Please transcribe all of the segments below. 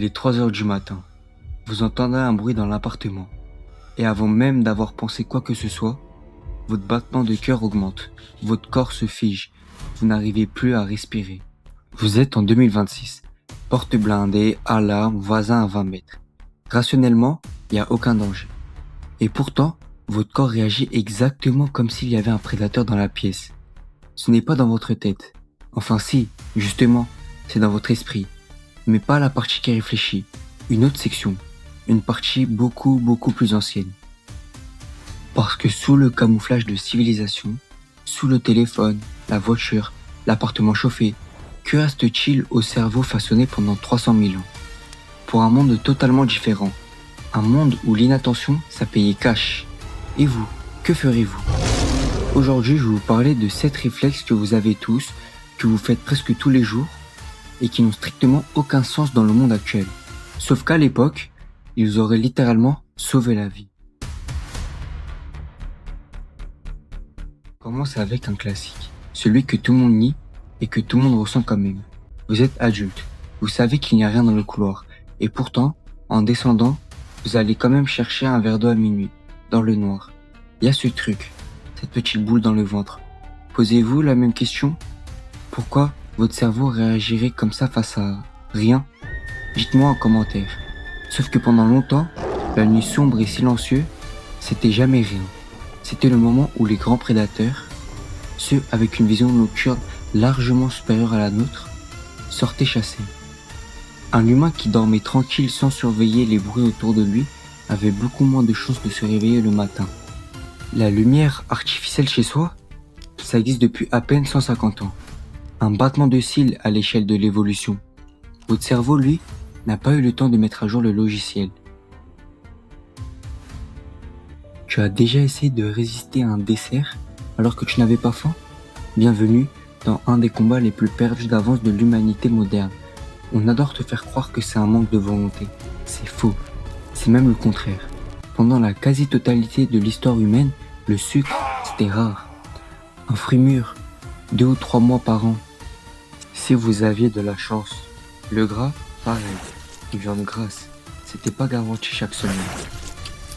est 3 heures du matin. Vous entendez un bruit dans l'appartement. Et avant même d'avoir pensé quoi que ce soit, votre battement de cœur augmente. Votre corps se fige. Vous n'arrivez plus à respirer. Vous êtes en 2026. Porte blindée, alarme, voisin à 20 mètres. Rationnellement, il n'y a aucun danger. Et pourtant, votre corps réagit exactement comme s'il y avait un prédateur dans la pièce. Ce n'est pas dans votre tête. Enfin si, justement, c'est dans votre esprit. Mais pas la partie qui réfléchit. Une autre section. Une partie beaucoup plus ancienne. Parce que sous le camouflage de civilisation, sous le téléphone, la voiture, l'appartement chauffé, que reste-t-il au cerveau façonné pendant 300 000 ans? Pour un monde totalement différent. Un monde où l'inattention, ça payait cash. Et vous, que ferez-vous? Aujourd'hui, je vais vous parler de 7 réflexes que vous avez tous, que vous faites presque tous les jours, et qui n'ont strictement aucun sens dans le monde actuel. Sauf qu'à l'époque, ils vous auraient littéralement sauvé la vie. On commence avec un classique, celui que tout le monde nie et que tout le monde ressent quand même. Vous êtes adulte, vous savez qu'il n'y a rien dans le couloir, et pourtant, en descendant, vous allez quand même chercher un verre d'eau à minuit, dans le noir. Il y a ce truc, cette petite boule dans le ventre. Posez-vous la même question? Pourquoi votre cerveau réagirait comme ça face à rien? Dites-moi en commentaire. Sauf que pendant longtemps, la nuit sombre et silencieuse, c'était jamais rien. C'était le moment où les grands prédateurs, ceux avec une vision nocturne largement supérieure à la nôtre, sortaient chasser. Un humain qui dormait tranquille sans surveiller les bruits autour de lui avait beaucoup moins de chances de se réveiller le matin. La lumière artificielle chez soi, ça existe depuis à peine 150 ans. Un battement de cils à l'échelle de l'évolution. Votre cerveau, lui, n'a pas eu le temps de mettre à jour le logiciel. Tu as déjà essayé de résister à un dessert alors que tu n'avais pas faim? Bienvenue dans un des combats les plus perdus d'avance de l'humanité moderne. On adore te faire croire que c'est un manque de volonté. C'est faux. C'est même le contraire. Pendant la quasi-totalité de l'histoire humaine, le sucre, c'était rare. Un fruit mûr, 2 ou 3 mois par an. Si vous aviez de la chance. Le gras, pareil. Une viande grasse, c'était pas garanti chaque semaine.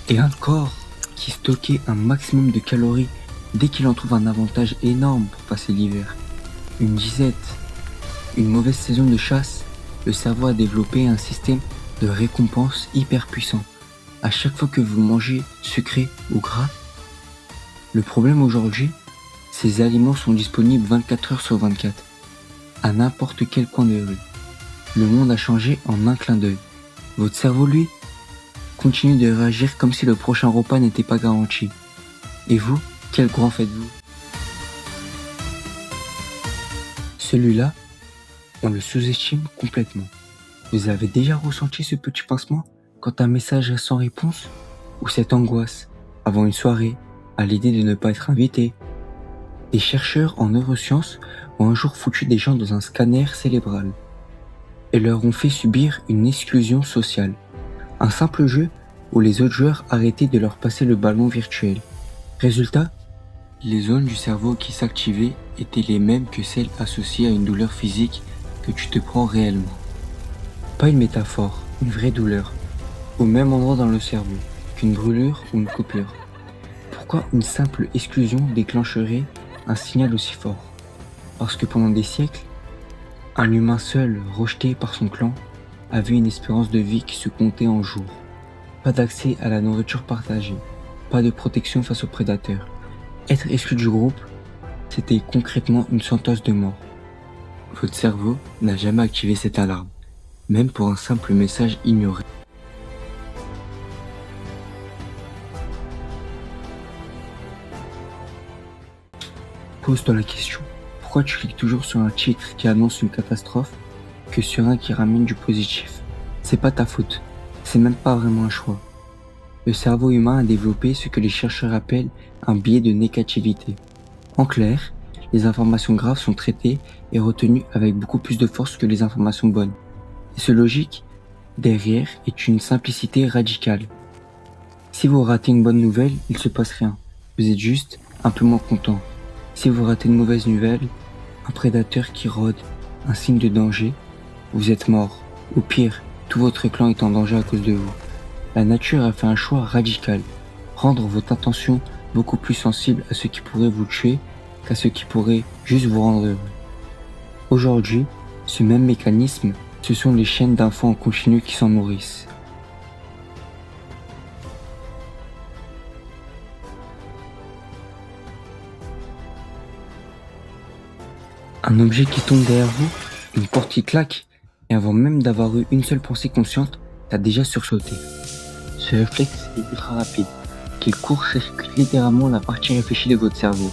Et un corps qui stockait un maximum de calories dès qu'il en trouve un avantage énorme pour passer l'hiver. Une disette, une mauvaise saison de chasse, le cerveau a développé un système de récompense hyper puissant. À chaque fois que vous mangez sucré ou gras, le problème aujourd'hui, ces aliments sont disponibles 24 heures sur 24, à n'importe quel coin de rue. Le monde a changé en un clin d'œil. Votre cerveau, lui, continue de réagir comme si le prochain repas n'était pas garanti. Et vous, quel grand faites-vous? Celui-là, on le sous-estime complètement. Vous avez déjà ressenti ce petit pincement quand un message reste sans réponse? Ou cette angoisse, avant une soirée, à l'idée de ne pas être invité? Des chercheurs en neurosciences ont un jour foutu des gens dans un scanner cérébral et leur ont fait subir une exclusion sociale. Un simple jeu où les autres joueurs arrêtaient de leur passer le ballon virtuel. Résultat, les zones du cerveau qui s'activaient étaient les mêmes que celles associées à une douleur physique que tu te prends réellement. Pas une métaphore, une vraie douleur, au même endroit dans le cerveau qu'une brûlure ou une coupure. Pourquoi une simple exclusion déclencherait un signal aussi fort? Parce que pendant des siècles, un humain seul, rejeté par son clan, avait une espérance de vie qui se comptait en jours. Pas d'accès à la nourriture partagée, pas de protection face aux prédateurs. Être exclu du groupe, c'était concrètement une sentence de mort. Votre cerveau n'a jamais activé cette alarme, même pour un simple message ignoré. Pose-toi la question. Pourquoi tu cliques toujours sur un titre qui annonce une catastrophe que sur un qui ramène du positif? C'est pas ta faute. C'est même pas vraiment un choix. Le cerveau humain a développé ce que les chercheurs appellent un biais de négativité. En clair, les informations graves sont traitées et retenues avec beaucoup plus de force que les informations bonnes. Et ce logique, derrière, est une simplicité radicale. Si vous ratez une bonne nouvelle, il se passe rien. Vous êtes juste un peu moins content. Si vous ratez une mauvaise nouvelle, un prédateur qui rôde, un signe de danger, vous êtes mort. Ou pire, Tout votre clan est en danger à cause de vous. La nature a fait un choix radical. Rendre votre attention beaucoup plus sensible à ce qui pourrait vous tuer qu'à ce qui pourrait juste vous rendre heureux. Aujourd'hui, ce même mécanisme, ce sont les chaînes d'infos en continu qui s'en nourrissent. Un objet qui tombe derrière vous, une porte qui claque, et avant même d'avoir eu une seule pensée consciente, t'as déjà sursauté. Ce réflexe est ultra rapide, qu'il court-circuite littéralement la partie réfléchie de votre cerveau.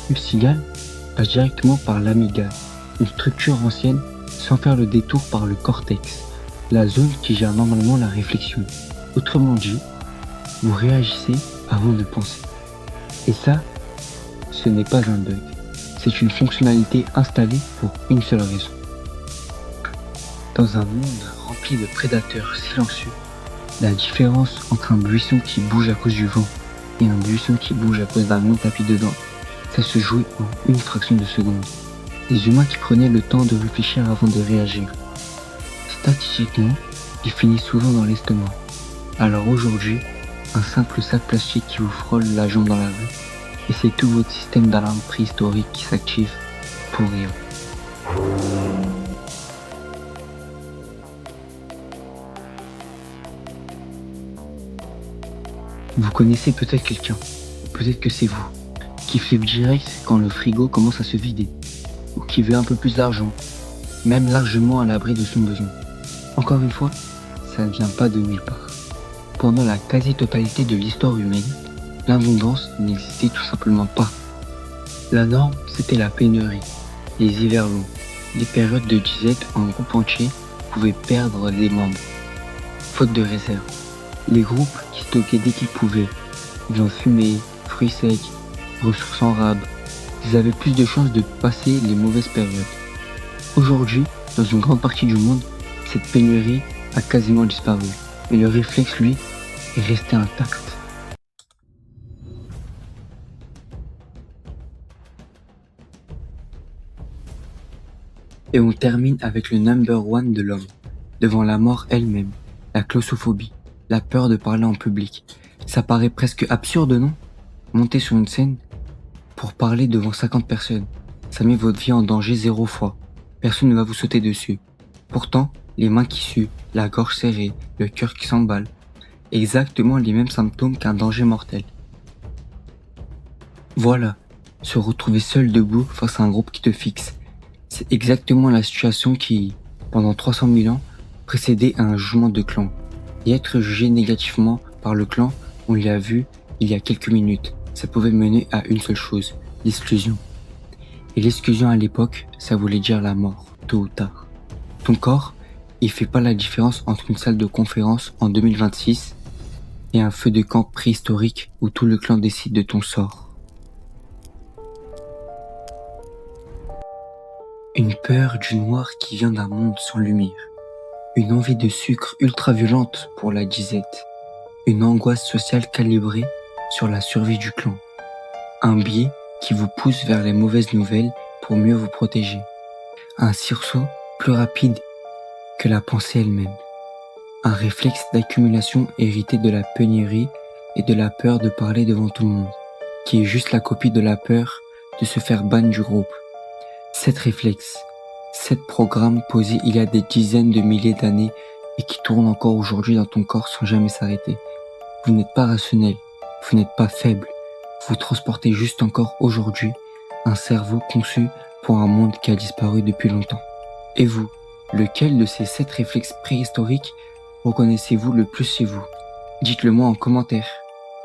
Le signal passe directement par l'amygdale, une structure ancienne, sans faire le détour par le cortex, la zone qui gère normalement la réflexion. Autrement dit, vous réagissez avant de penser. Et ça, ce n'est pas un bug. C'est une fonctionnalité installée pour une seule raison. Dans un monde rempli de prédateurs silencieux, la différence entre un buisson qui bouge à cause du vent et un buisson qui bouge à cause d'un long tapis de dents, ça se jouait en une fraction de seconde. Les humains qui prenaient le temps de réfléchir avant de réagir. Statistiquement, ils finissent souvent dans l'estomac. Alors aujourd'hui, un simple sac plastique qui vous frôle la jambe dans la rue, et c'est tout votre système d'alarme préhistorique qui s'active pour rire. Vous connaissez peut-être quelqu'un, peut-être que c'est vous, qui flippe direct quand le frigo commence à se vider, ou qui veut un peu plus d'argent, même largement à l'abri de son besoin. Encore une fois, ça ne vient pas de nulle part. Pendant la quasi-totalité de l'histoire humaine, l'abondance n'existait tout simplement pas. La norme, c'était la pénurie, les hivers longs, les périodes de disette où un groupe entier pouvait perdre des membres, faute de réserve. Les groupes qui stockaient dès qu'ils pouvaient, viande fumée, fruits secs, ressources en rab, ils avaient plus de chances de passer les mauvaises périodes. Aujourd'hui, dans une grande partie du monde, cette pénurie a quasiment disparu, mais le réflexe, lui, est resté intact. Et on termine avec le number one de l'homme, devant la mort elle-même, la claustrophobie, la peur de parler en public. Ça paraît presque absurde, non? Monter sur une scène pour parler devant 50 personnes, ça met votre vie en danger 0 fois. Personne ne va vous sauter dessus. Pourtant, les mains qui suent, la gorge serrée, le cœur qui s'emballe, exactement les mêmes symptômes qu'un danger mortel. Voilà, se retrouver seul debout face à un groupe qui te fixe. C'est exactement la situation qui, pendant 300 000 ans, précédait un jugement de clan. Et être jugé négativement par le clan, on l'a vu il y a quelques minutes, ça pouvait mener à une seule chose, l'exclusion. Et l'exclusion à l'époque, ça voulait dire la mort, tôt ou tard. Ton corps, il fait pas la différence entre une salle de conférence en 2026 et un feu de camp préhistorique où tout le clan décide de ton sort. Une peur du noir qui vient d'un monde sans lumière. Une envie de sucre ultra violente pour la disette. Une angoisse sociale calibrée sur la survie du clan. Un biais qui vous pousse vers les mauvaises nouvelles pour mieux vous protéger. Un sursaut plus rapide que la pensée elle-même. Un réflexe d'accumulation hérité de la pénurie et de la peur de parler devant tout le monde, qui est juste la copie de la peur de se faire ban du groupe. 7 réflexes, 7 programmes posés il y a des dizaines de milliers d'années et qui tournent encore aujourd'hui dans ton corps sans jamais s'arrêter. Vous n'êtes pas rationnel, vous n'êtes pas faible, vous transportez juste encore aujourd'hui un cerveau conçu pour un monde qui a disparu depuis longtemps. Et vous, lequel de ces 7 réflexes préhistoriques reconnaissez-vous le plus chez vous? Dites-le moi en commentaire.